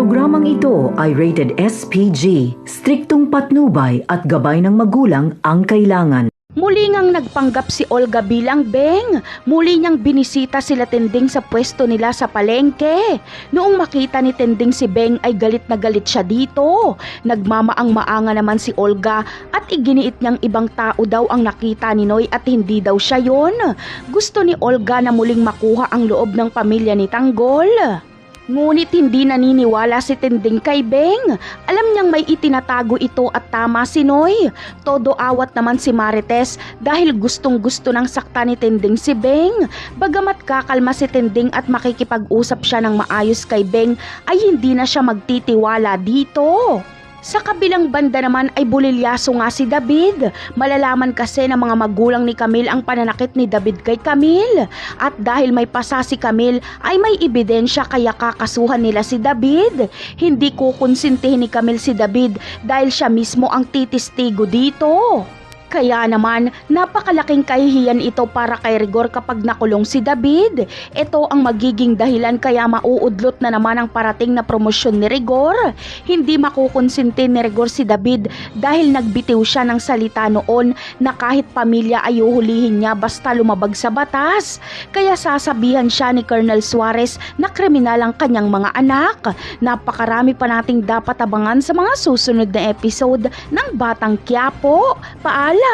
Programang ito ay rated SPG, striktong patnubay at gabay ng magulang ang kailangan. Muli ngang nagpanggap si Olga bilang Beng. Muli niyang binisita sila Tinding sa pwesto nila sa palengke. Noong makita ni Tinding si Beng ay galit na galit siya dito. Nagmamaang-maanga naman si Olga at iginiit niyang ibang tao daw ang nakita ni Noy at hindi daw siya yon. Gusto ni Olga na muling makuha ang loob ng pamilya ni Tanggol. Ngunit hindi naniniwala si Tinding kay Beng. Alam niyang may itinatago ito at tama si Noy. Todo awat naman si Marites dahil gustong-gusto ng sakta ni Tinding si Beng. Bagamat kakalma si Tinding at makikipag-usap siya ng maayos kay Beng ay hindi na siya magtitiwala dito. Sa kabilang banda naman ay bulilyaso nga si David. Malalaman kasi ng mga magulang ni Camille ang pananakit ni David kay Camille. At dahil may pasa si Camille ay may ebidensya kaya kakasuhan nila si David. Hindi kukonsintihin ni Camille si David dahil siya mismo ang titistigo dito. Kaya naman, napakalaking kahihiyan ito para kay Rigor kapag nakulong si David. Ito ang magiging dahilan kaya mauudlot na naman ang parating na promosyon ni Rigor. Hindi makukonsinti ni Rigor si David dahil nagbitiw siya ng salita noon na kahit pamilya ay uhulihin niya basta lumabag sa batas. Kaya sasabihan siya ni Colonel Suarez na kriminal ang kanyang mga anak. Napakarami pa nating dapat abangan sa mga susunod na episode ng Batang Quiapo. Paalam!